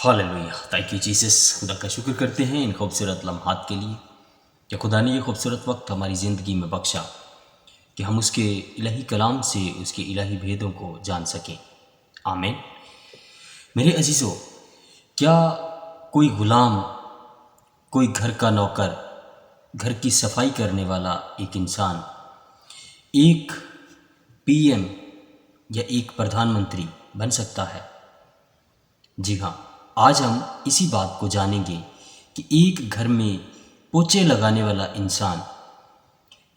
Hallelujah, thank you Jesus. خدا کا شکر کرتے ہیں ان خوبصورت لمحات کے لیے کہ خدا نے یہ خوبصورت وقت ہماری زندگی میں بخشا کہ ہم اس کے الہی کلام سے اس کے الہی بھیدوں کو جان سکیں۔ آمین۔ میرے عزیزو، کیا کوئی غلام، کوئی گھر کا نوکر، گھر کی صفائی کرنے والا ایک انسان ایک پی ایم یا ایک پردھان منتری بن سکتا ہے؟ جی ہاں، آج ہم اسی بات کو جانیں گے کہ ایک گھر میں پوچے لگانے والا انسان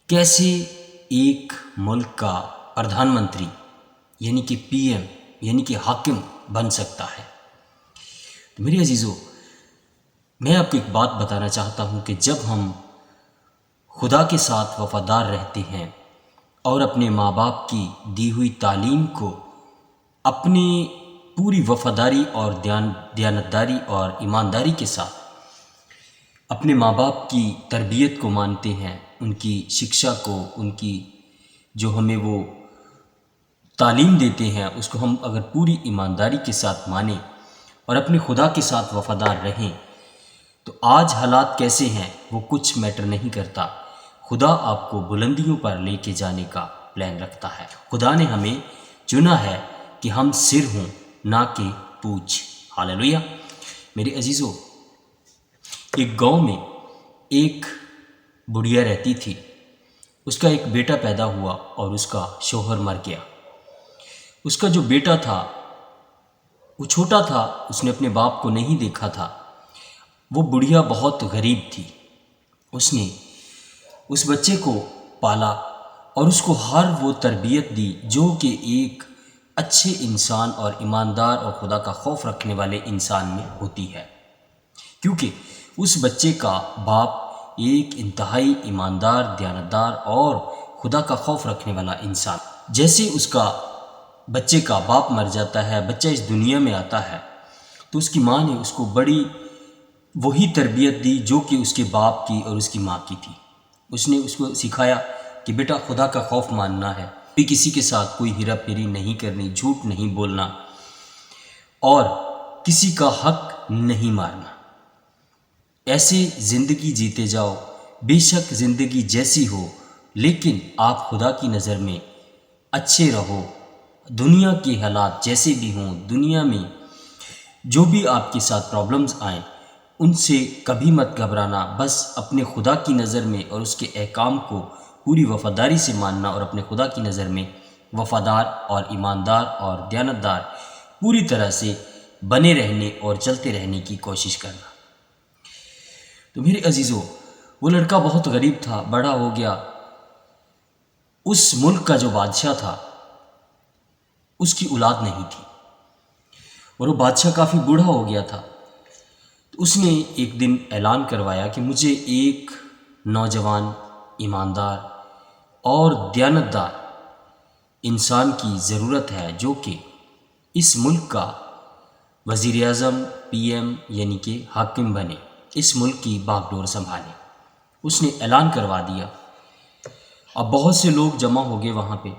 کیسے ایک ملک کا پردھان منتری یعنی کہ پی ایم یعنی کہ حاکم بن سکتا ہے۔ تو میرے عزیزو، میں آپ کو ایک بات بتانا چاہتا ہوں کہ جب ہم خدا کے ساتھ وفادار رہتے ہیں اور اپنے ماں باپ کی دی ہوئی تعلیم کو اپنی پوری وفاداری اور دیانتداری اور ایمانداری کے ساتھ اپنے ماں باپ کی تربیت کو مانتے ہیں، ان کی شکشا کو، ان کی جو ہمیں وہ تعلیم دیتے ہیں اس کو ہم اگر پوری ایمانداری کے ساتھ مانیں اور اپنے خدا کے ساتھ وفادار رہیں تو آج حالات کیسے ہیں وہ کچھ میٹر نہیں کرتا۔ خدا آپ کو بلندیوں پر لے کے جانے کا پلان رکھتا ہے۔ خدا نے ہمیں چنا ہے کہ ہم سر ہوں نہ کہ پوچھ۔ ہاللویہ۔ میرے عزیزو، ایک گاؤں میں ایک بڑھیا رہتی تھی۔ اس کا ایک بیٹا پیدا ہوا اور اس کا شوہر مر گیا۔ اس کا جو بیٹا تھا وہ چھوٹا تھا، اس نے اپنے باپ کو نہیں دیکھا تھا۔ وہ بڑھیا بہت غریب تھی۔ اس نے اس بچے کو پالا اور اس کو ہر وہ تربیت دی جو کہ ایک اچھے انسان اور ایماندار اور خدا کا خوف رکھنے والے انسان میں ہوتی ہے، کیونکہ اس بچے کا باپ ایک انتہائی ایماندار، دیانتدار اور خدا کا خوف رکھنے والا انسان۔ جیسے اس کا بچے کا باپ مر جاتا ہے، بچہ اس دنیا میں آتا ہے، تو اس کی ماں نے اس کو بڑی وہی تربیت دی جو کہ اس کے باپ کی اور اس کی ماں کی تھی۔ اس نے اس کو سکھایا کہ بیٹا خدا کا خوف ماننا ہے، بھی کسی کے ساتھ کوئی ہیرا پھیری نہیں کرنی، جھوٹ نہیں بولنا اور کسی کا حق نہیں مارنا۔ ایسے زندگی جیتے جاؤ، بے شک زندگی جیسی ہو لیکن آپ خدا کی نظر میں اچھے رہو۔ دنیا کے حالات جیسے بھی ہوں، دنیا میں جو بھی آپ کے ساتھ پرابلمز آئیں ان سے کبھی مت گھبرانا، بس اپنے خدا کی نظر میں اور اس کے احکام کو پوری وفاداری سے ماننا اور اپنے خدا کی نظر میں وفادار اور ایماندار اور دیانتدار پوری طرح سے بنے رہنے اور چلتے رہنے کی کوشش کرنا۔ تو میرے عزیزو، وہ لڑکا بہت غریب تھا، بڑا ہو گیا۔ اس ملک کا جو بادشاہ تھا اس کی اولاد نہیں تھی اور وہ بادشاہ کافی بوڑھا ہو گیا تھا۔ تو اس نے ایک دن اعلان کروایا کہ مجھے ایک نوجوان، ایماندار اور دیانتدار انسان کی ضرورت ہے جو کہ اس ملک کا وزیر اعظم، پی ایم یعنی کہ حاکم بنے، اس ملک کی باغ ڈور سنبھالے۔ اس نے اعلان کروا دیا۔ اب بہت سے لوگ جمع ہو گئے وہاں پہ،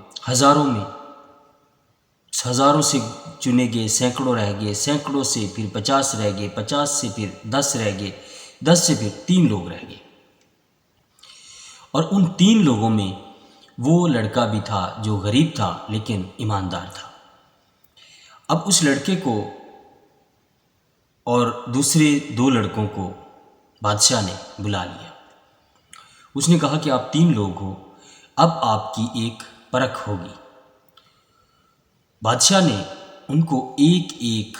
ہزاروں سے چنے گئے، سینکڑوں رہ گئے، سینکڑوں سے پھر 50 رہ گئے، 50 سے پھر 10 رہ گئے، 10 سے پھر 3 لوگ رہ گئے۔ اور ان 3 لوگوں میں وہ لڑکا بھی تھا جو غریب تھا لیکن ایماندار تھا۔ اب اس لڑکے کو اور دوسرے 2 لڑکوں کو بادشاہ نے بلا لیا۔ اس نے کہا کہ آپ 3 لوگ ہو، اب آپ کی ایک پرکھ ہوگی۔ بادشاہ نے ان کو ایک ایک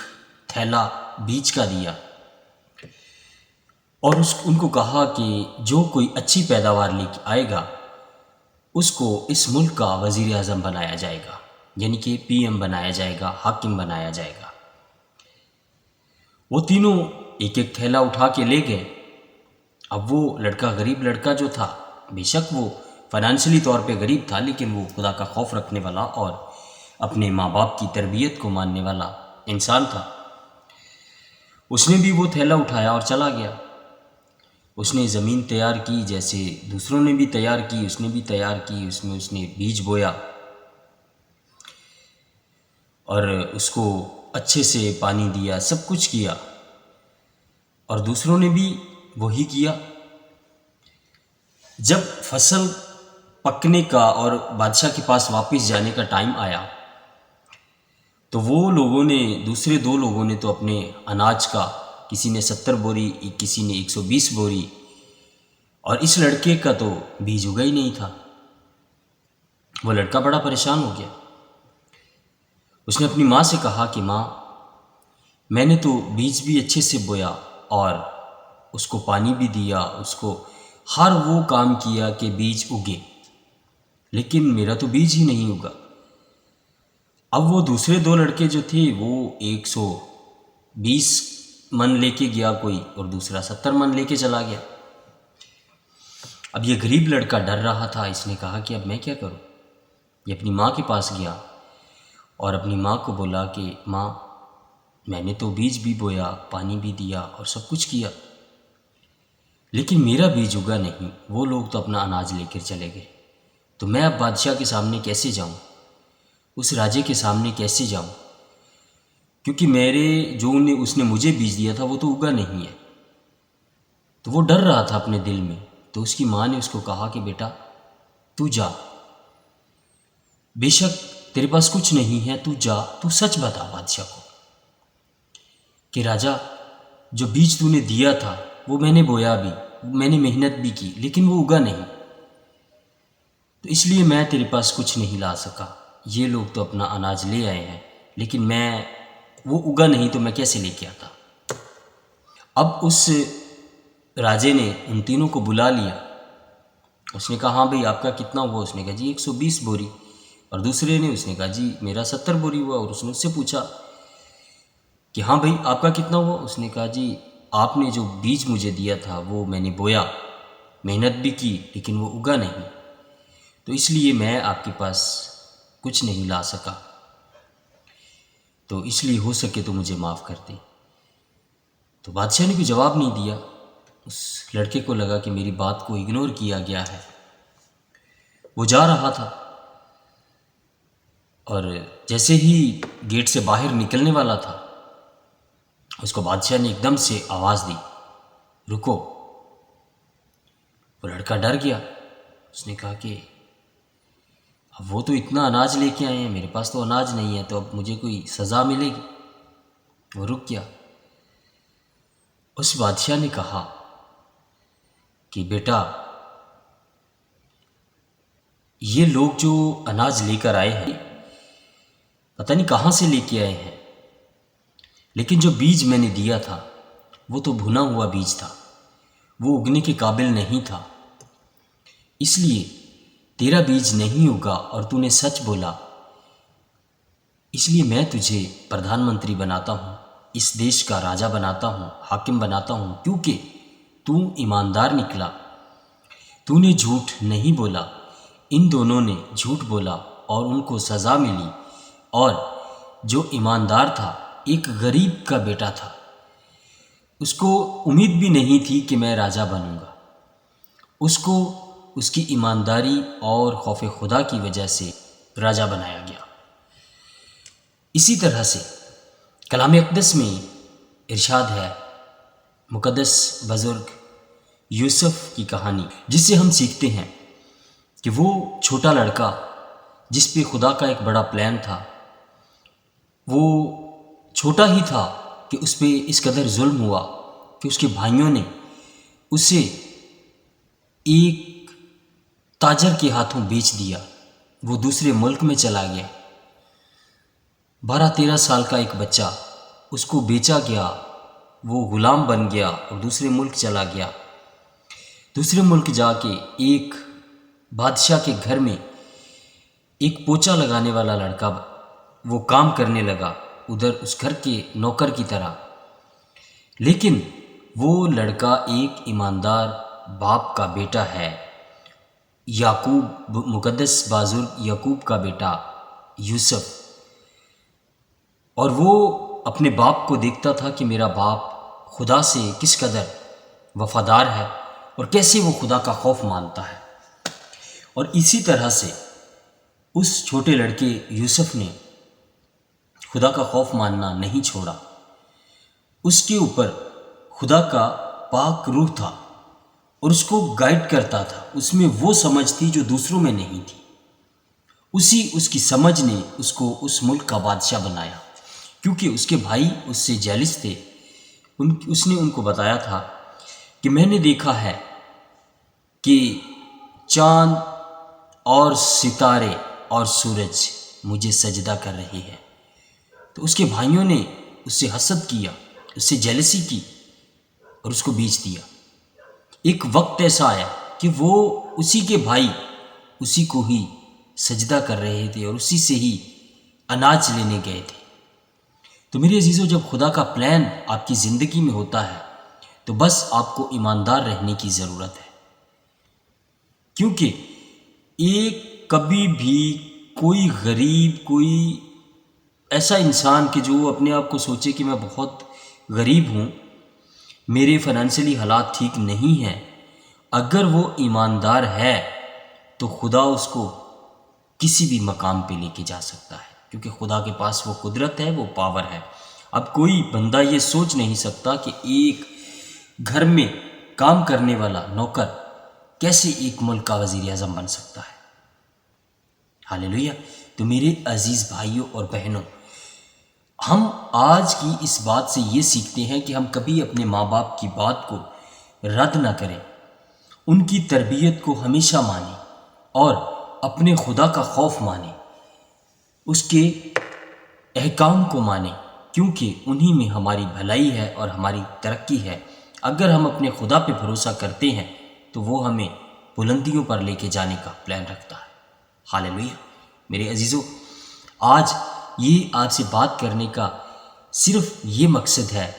تھیلا بیج کا دیا اور ان کو کہا کہ جو کوئی اچھی پیداوار لے کے آئے گا اس کو اس ملک کا وزیر اعظم بنایا جائے گا، یعنی کہ پی ایم بنایا جائے گا، حاکم بنایا جائے گا۔ وہ تینوں ایک ایک تھیلا اٹھا کے لے گئے۔ اب وہ لڑکا، غریب لڑکا جو تھا، بے شک وہ فائنینشلی طور پہ غریب تھا لیکن وہ خدا کا خوف رکھنے والا اور اپنے ماں باپ کی تربیت کو ماننے والا انسان تھا۔ اس نے بھی وہ تھیلا اٹھایا اور چلا گیا۔ اس نے زمین تیار کی جیسے دوسروں نے بھی تیار کی، اس نے بھی تیار کی، اس میں اس نے بیج بویا اور اس کو اچھے سے پانی دیا، سب کچھ کیا، اور دوسروں نے بھی وہی کیا۔ جب فصل پکنے کا اور بادشاہ کے پاس واپس جانے کا ٹائم آیا تو وہ لوگوں نے، دوسرے دو لوگوں نے تو اپنے اناج کا، کسی نے 70 بوری، کسی نے 120 بوری، اور اس لڑکے کا تو بیج اگا ہی نہیں تھا۔ وہ لڑکا بڑا پریشان ہو گیا۔ اس نے اپنی ماں سے کہا کہ ماں، میں نے تو بیج بھی اچھے سے بویا اور اس کو پانی بھی دیا، اس کو ہر وہ کام کیا کہ بیج اگے، لیکن میرا تو بیج ہی نہیں اگا۔ اب وہ دوسرے دو لڑکے جو تھے وہ 120 من لے کے گیا کوئی، اور دوسرا 70 من لے کے چلا گیا۔ اب یہ غریب لڑکا ڈر رہا تھا۔ اس نے کہا کہ اب میں کیا کروں؟ یہ اپنی ماں کے پاس گیا اور اپنی ماں کو بولا کہ ماں، میں نے تو بیج بھی بویا، پانی بھی دیا اور سب کچھ کیا، لیکن میرا بیج اگا نہیں۔ وہ لوگ تو اپنا اناج لے کر چلے گئے، تو میں اب بادشاہ کے سامنے کیسے جاؤں؟ اس راجے کے سامنے کیسے جاؤں؟ کیونکہ اس نے مجھے بیج دیا تھا وہ تو اگا نہیں ہے۔ تو وہ ڈر رہا تھا اپنے دل میں۔ تو اس کی ماں نے اس کو کہا کہ بیٹا تو جا، بے شک تیرے پاس کچھ نہیں ہے، تو جا، تو سچ بتا بادشاہ کو کہ راجا، جو بیج تو نے دیا تھا وہ میں نے بویا بھی، میں نے محنت بھی کی، لیکن وہ اگا نہیں، تو اس لیے میں تیرے پاس کچھ نہیں لا سکا۔ یہ لوگ تو اپنا اناج لے آئے ہیں، لیکن وہ اگا نہیں تو میں کیسے لے کے آتا؟ اب اس راجے نے ان تینوں کو بلا لیا۔ اس نے کہا ہاں بھئی آپ کا کتنا ہوا؟ اس نے کہا جی 120 بوری، اور دوسرے نے، اس نے کہا جی میرا 70 بوری ہوا، اور اس نے اس سے پوچھا کہ ہاں بھئی آپ کا کتنا ہوا؟ اس نے کہا جی آپ نے جو بیج مجھے دیا تھا وہ میں نے بویا، محنت بھی کی، لیکن وہ اگا نہیں، تو اس لیے میں آپ کے پاس کچھ نہیں لا سکا، تو اس لیے ہو سکے تو مجھے معاف کر دیں۔ تو بادشاہ نے کوئی جواب نہیں دیا۔ اس لڑکے کو لگا کہ میری بات کو اگنور کیا گیا ہے۔ وہ جا رہا تھا اور جیسے ہی گیٹ سے باہر نکلنے والا تھا، اس کو بادشاہ نے ایک دم سے آواز دی، رکو۔ وہ لڑکا ڈر گیا۔ اس نے کہا کہ اب وہ تو اتنا اناج لے کے آئے ہیں، میرے پاس تو اناج نہیں ہے، تو اب مجھے کوئی سزا ملے گی۔ وہ رک گیا۔ اس بادشاہ نے کہا کہ بیٹا، یہ لوگ جو اناج لے کر آئے ہیں پتہ نہیں کہاں سے لے کے آئے ہیں، لیکن جو بیج میں نے دیا تھا وہ تو بھنا ہوا بیج تھا، وہ اگنے کے قابل نہیں تھا، اس لیے تیرا بیج نہیں اگا، اور تو نے سچ بولا، اس لیے میں تجھے پردھان منتری بناتا ہوں، اس دیش کا راجا بناتا ہوں، حاکم بناتا ہوں، کیونکہ تو ایماندار نکلا، تو نے جھوٹ نہیں بولا۔ ان دونوں نے جھوٹ بولا اور ان کو سزا ملی، اور جو ایماندار تھا، ایک غریب کا بیٹا تھا، اس کو امید بھی نہیں تھی کہ میں راجا بنوں گا، اس کو اس کی ایمانداری اور خوف خدا کی وجہ سے راجا بنایا گیا۔ اسی طرح سے کلام اقدس میں ارشاد ہے، مقدس بزرگ یوسف کی کہانی، جس سے ہم سیکھتے ہیں کہ وہ چھوٹا لڑکا جس پہ خدا کا ایک بڑا پلان تھا، وہ چھوٹا ہی تھا کہ اس پہ اس قدر ظلم ہوا کہ اس کے بھائیوں نے اسے ایک تاجر کے ہاتھوں بیچ دیا، وہ دوسرے ملک میں چلا گیا۔ 12-13 سال کا ایک بچہ، اس کو بیچا گیا، وہ غلام بن گیا اور دوسرے ملک چلا گیا۔ دوسرے ملک جا کے ایک بادشاہ کے گھر میں ایک پوچا لگانے والا لڑکا وہ کام کرنے لگا، ادھر اس گھر کے نوکر کی طرح، لیکن وہ لڑکا ایک ایماندار باپ کا بیٹا ہے، یعقوب، مقدس بزرگ یعقوب کا بیٹا یوسف، اور وہ اپنے باپ کو دیکھتا تھا کہ میرا باپ خدا سے کس قدر وفادار ہے اور کیسے وہ خدا کا خوف مانتا ہے۔ اور اسی طرح سے اس چھوٹے لڑکے یوسف نے خدا کا خوف ماننا نہیں چھوڑا، اس کے اوپر خدا کا پاک روح تھا اور اس کو گائیڈ کرتا تھا، اس میں وہ سمجھ تھی جو دوسروں میں نہیں تھی۔ اس کی سمجھ نے اس کو اس ملک کا بادشاہ بنایا، کیونکہ اس کے بھائی اس سے جیلس تھے۔ اس نے ان کو بتایا تھا کہ میں نے دیکھا ہے کہ چاند اور ستارے اور سورج مجھے سجدہ کر رہے ہیں۔ تو اس کے بھائیوں نے اس سے حسد کیا، اس سے جیلسی کی اور اس کو بیچ دیا۔ ایک وقت ایسا آیا کہ وہ اسی کے بھائی اسی کو ہی سجدہ کر رہے تھے اور اسی سے ہی اناج لینے گئے تھے۔ تو میرے عزیزو، جب خدا کا پلان آپ کی زندگی میں ہوتا ہے تو بس آپ کو ایماندار رہنے کی ضرورت ہے، کیونکہ کبھی بھی کوئی غریب، کوئی ایسا انسان کہ جو اپنے آپ کو سوچے کہ میں بہت غریب ہوں، میرے فائنینشلی حالات ٹھیک نہیں ہیں، اگر وہ ایماندار ہے تو خدا اس کو کسی بھی مقام پہ لے کے جا سکتا ہے، کیونکہ خدا کے پاس وہ قدرت ہے، وہ پاور ہے۔ اب کوئی بندہ یہ سوچ نہیں سکتا کہ ایک گھر میں کام کرنے والا نوکر کیسے ایک ملک کا وزیر اعظم بن سکتا ہے۔ ہاللیلویہ۔ تو میرے عزیز بھائیوں اور بہنوں، ہم آج کی اس بات سے یہ سیکھتے ہیں کہ ہم کبھی اپنے ماں باپ کی بات کو رد نہ کریں، ان کی تربیت کو ہمیشہ مانیں اور اپنے خدا کا خوف مانیں، اس کے احکام کو مانیں، کیونکہ انہی میں ہماری بھلائی ہے اور ہماری ترقی ہے۔ اگر ہم اپنے خدا پہ بھروسہ کرتے ہیں تو وہ ہمیں بلندیوں پر لے کے جانے کا پلان رکھتا ہے۔ ہاللیلویہ۔ میرے عزیزو، آج یہ آپ سے بات کرنے کا صرف یہ مقصد ہے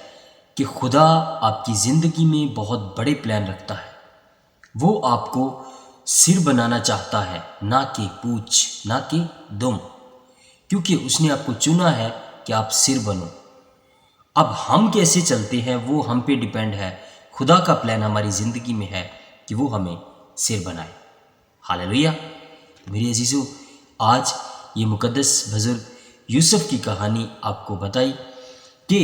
کہ خدا آپ کی زندگی میں بہت بڑے پلان رکھتا ہے۔ وہ آپ کو سر بنانا چاہتا ہے، نہ کہ پوچھ، نہ کہ دم، کیونکہ اس نے آپ کو چنا ہے کہ آپ سر بنو۔ اب ہم کیسے چلتے ہیں وہ ہم پہ ڈیپینڈ ہے۔ خدا کا پلان ہماری زندگی میں ہے کہ وہ ہمیں سر بنائے۔ ہاللیلویہ۔ میرے عزیزو، آج یہ مقدس بزرگ یوسف کی کہانی آپ کو بتائی کہ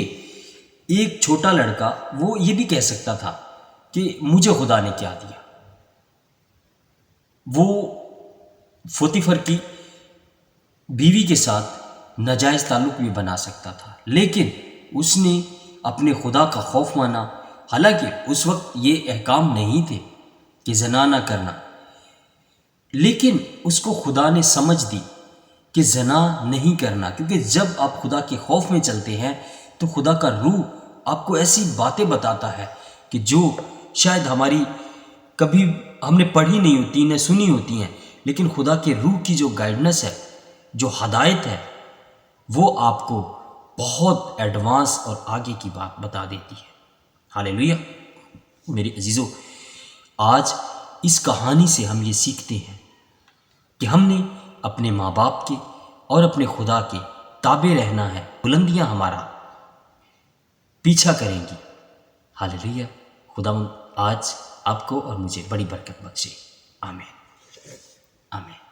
ایک چھوٹا لڑکا وہ یہ بھی کہہ سکتا تھا کہ مجھے خدا نے کیا دیا۔ وہ پوتیفر کی بیوی کے ساتھ ناجائز تعلق بھی بنا سکتا تھا، لیکن اس نے اپنے خدا کا خوف مانا۔ حالانکہ اس وقت یہ احکام نہیں تھے کہ زنا نہ کرنا، لیکن اس کو خدا نے سمجھ دی کہ زنا نہیں کرنا، کیونکہ جب آپ خدا کے خوف میں چلتے ہیں تو خدا کا روح آپ کو ایسی باتیں بتاتا ہے کہ جو شاید ہماری کبھی ہم نے پڑھی نہیں ہوتی، نہ سنی ہوتی ہیں، لیکن خدا کے روح کی جو گائیڈنس ہے، جو ہدایت ہے، وہ آپ کو بہت ایڈوانس اور آگے کی بات بتا دیتی ہے۔ ہاللیلویہ۔ میرے عزیزو، آج اس کہانی سے ہم یہ سیکھتے ہیں کہ ہم نے اپنے ماں باپ کے اور اپنے خدا کے تابع رہنا ہے، بلندیاں ہمارا پیچھا کریں گی۔ ہاللیلویہ۔ خدا آج آپ کو اور مجھے بڑی برکت بخشے۔ آمین، آمین۔